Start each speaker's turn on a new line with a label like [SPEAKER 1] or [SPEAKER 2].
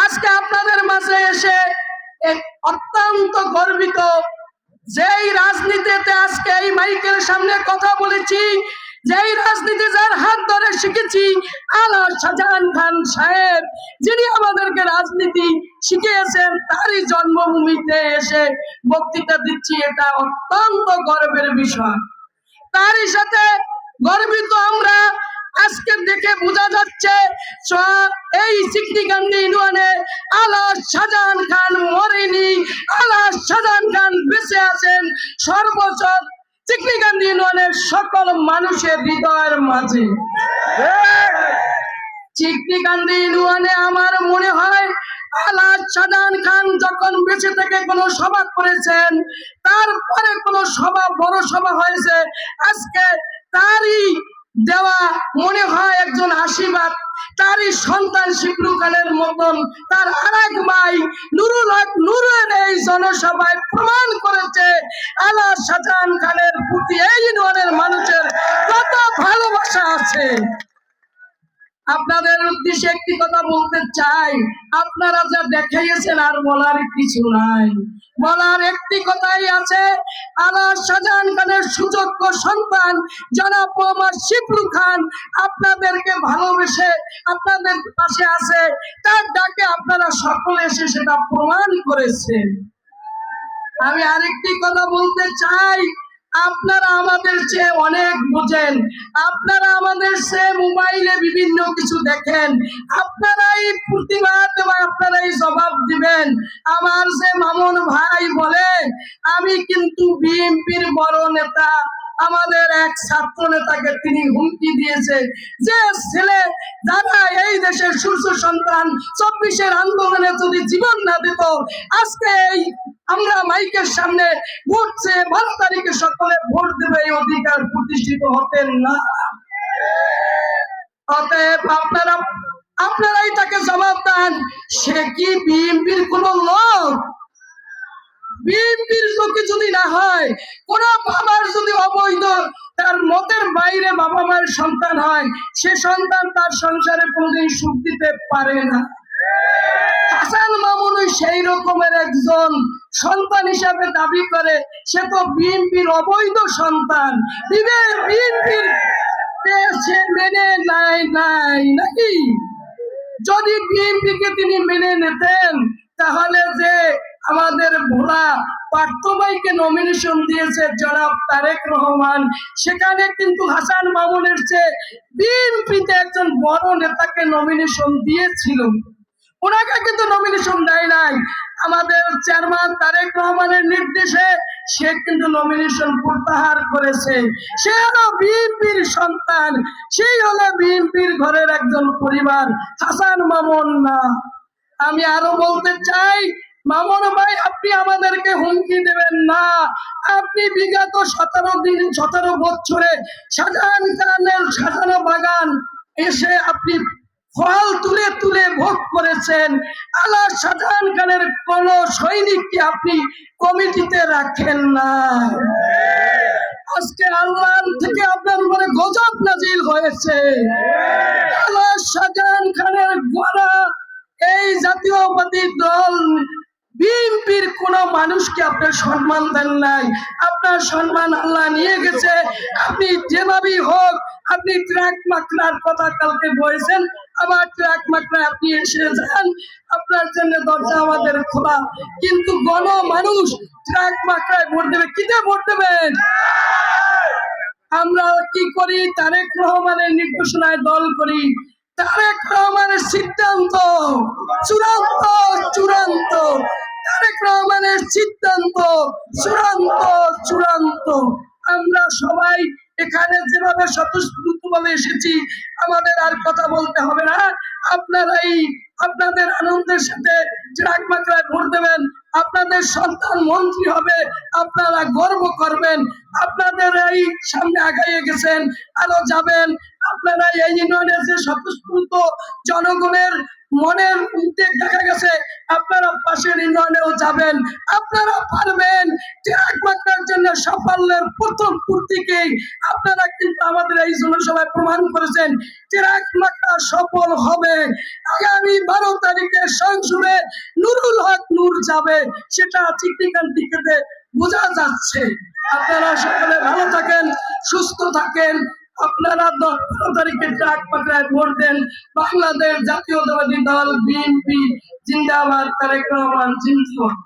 [SPEAKER 1] আজকে আপনাদের মাঝে এসে অত্যন্ত গর্বিত। যেই রাজনীতিতে আজকে এই মাইকের সামনে কথা বলেছি, যেই রাজনীতি যার হাত ধরে শিখেছি, আলা শাহজাহান খান সাহেব, যিনি আমাদেরকে রাজনীতি শিখিয়েছেন, তারই জন্মভূমিতে এসে বক্তৃতা দিচ্ছি। এটা অত্যন্ত গর্বের বিষয়। তারই সাথে গর্বিত আমরা। আজকে দেখে বোঝা যাচ্ছে এই চিকনিকান্দি ইউনিয়নে আলা শাহজাহান খান মরেনি, আলা শাহজাহান খান বেঁচে আছেন সর্বোচ্চ চিকনিকান্দি ইউনিয়নের সকল মানুষের হৃদয়ের মাঝে। চিকনিকান্দি ইউনিয়নে আমার মনে হয় আলা শাহজাহান খান যখন বেঁচে থেকে কোনো সভা করেছেন, তারপরে কোনো সভা, বড় সভা হয়েছে, আজকে তারই দেওয়া মনে হয় একজন আশীর্বাদ। তারই সন্তান শিবলু খানের মতন তার আরেক ভাই নুরুল হক নুরের এই জনসভায় প্রমাণ করেছে আলা শাহজাহান খানের প্রতি এই ইউনিয়নের মানুষের কত ভালোবাসা আছে। আপনাদের উদ্দেশ্যে একটি কথা বলতে চাই, আপনারা যা দেখাইয়েছেন আর বলার কিছু নাই। বলার একটি কথাই আছে, আলা শাহজাহান খানের সুযোগ্য সন্তান জনাব মোহাম্মদ শিবলু খান আপনাদেরকে ভালোবেসে আপনাদের পাশে আছে। তার ডাকে আপনারা সকলে এসে সেটা প্রমাণ করেছেন। আমি আরেকটি কথা বলতে চাই, আপনারা আমাদের চেয়ে অনেক বোঝেন, আপনারা আমাদের চেয়ে মোবাইলে বিভিন্ন কিছু দেখেন, আপনারাই প্রতিবাদ এবং আপনারাই জবাব দিবেন। আমার যে মামুন ভাই বলে, আমি কিন্তু বিএনপির বড় নেতা, আমাদের এক ছাত্র নেতাকে তিনি হুমকি দিয়েছে যে ছেলে যারা এই দেশের সূর্য সন্তান 24-এর আন্দোলনে যদি জীবন না দিত, আজকে এই আমরা মাইকের সামনে ভোট চেয়ে 12 তারিখে সকলে ভোট দেবে, এই অধিকার প্রতিষ্ঠিত হতেন না। অতএব আপনারাই তাকে জবাব দেন, সে কি বিএনপির কোন লোক? বিএনপির লোকে যদি না হয়, কোন বাবার যদি অবৈধ তার মতের বাইরে বাবা মায়ের সন্তান হয়, সে সন্তান তার সংসারে কোনদিন সুখ দিতে পারে না। হাসান মামুন সেই রকমের একজন সন্তান হিসাবে দাবি করে, সে তো বিএনপির অবৈধ সন্তান। বিএনপির সে মেনে নাই নাকি? যদি বিএনপিকে তিনি মেনে নিতেন, তাহলে যে আমাদের ভোলা পার্থবাইকে নমিনেশন দিয়েছে জনাব তারেক রহমান, সেখানে কিন্তু হাসান মামুনের চেয়ে বিএনপিতে একজন বড় নেতাকে নমিনেশন দিয়েছিল, ওনাকে কিন্তু নমিনেশন দেয় নাই। আমাদের চেয়ারম্যান তারেক রহমানের নির্দেশে সে কিন্তু নমিনেশন প্রত্যাহার করেছে। সে হলো বিএনপির সন্তান, সেই হলো বিএনপির ঘরের একজন পরিবার, হাসান মামুন না। আমি আরো বলতে চাই, মামুন ভাই, আপনি আমাদেরকে হুমকি দেবেন না। আপনি বিগত 17 বছরে শাহজাহান খানের সাজানো বাগান এসে আপনি ফল তুলে তুলে ভোগ করেছেন। আলা শাহজাহান খানের কোন সৈনিককে আপনি কমিটিতে রাখেন না। আজকে আল্লাহ থেকে আপনার উপরে গজব নাজিল হয়েছে। আলা শাহজাহান খানের গড়া এই জাতীয়বাদী দল বিএনপির কোন মানুষকে আপনার সম্মান দেন নাই। আপনার সম্মান আল্লাহ নিয়ে গেছে। আপনি যেভাবেই হোক, আপনি ট্রাক মাকড়ার কথা কালকে বলেছেন, আবার ট্রাক মাকড়ায় আপনি এসে যান, আপনার জন্য দরজা আমাদের খোলা। কিন্তু গণ মানুষ ট্রাক মাকড়ায় ভোট দেবে, কিতে ভোট দেবেন? আমরা কি করি? তারেক রহমানের নির্দেশনায় দল করি। তারেক রহমানের সিদ্ধান্ত চূড়ান্ত চূড়ান্ত, তারেক রহমানের সিদ্ধান্ত চূড়ান্ত চূড়ান্ত। আমরা সবাই এখানে যেভাবে স্বতঃস্ফূর্তভাবে এসেছি, আমাদের আর কথা বলতে হবে না। আপনারাই আপনাদের আনন্দের সাথে ট্রাক মাকড়ায় ভোট দেবেন, আপনাদের সন্তান মন্ত্রী হবে, আপনারা গর্ব করবেন। আপনাদের এই সামনে আগাইয়ে গেছেন, আরো যাবেন। আপনারা এই ইউনিয়নের যে স্বতঃস্ফূর্ত জনগণের মনের উদ্বেগ দেখা গেছে, আপনারা পাশের ইউনিয়নেও যাবেন, আপনারা পারবেন। চিরাগ মাকড়ার জন্য সাফল্যের প্রথম পূর্তিকেই আপনারা কিন্তু আমাদের এই জনসভায় প্রমাণ করেছেন চিরাগ মাকড়া সফল হবে। আগামী 12 তারিখে সংসদে নুরুল হক নূর যাবে, সেটা চিত্রিকান্তিকে বোঝা যাচ্ছে। আপনারা সকলে ভালো থাকেন, সুস্থ থাকেন। আপনারা 12 তারিখে চিরাগ মাকড়ায় ভোট দেন। বাংলাদেশ জাতীয়তাবাদী দল বিএনপি জিন্দাবাদ, তারেক রহমান জিন্দাবাদ।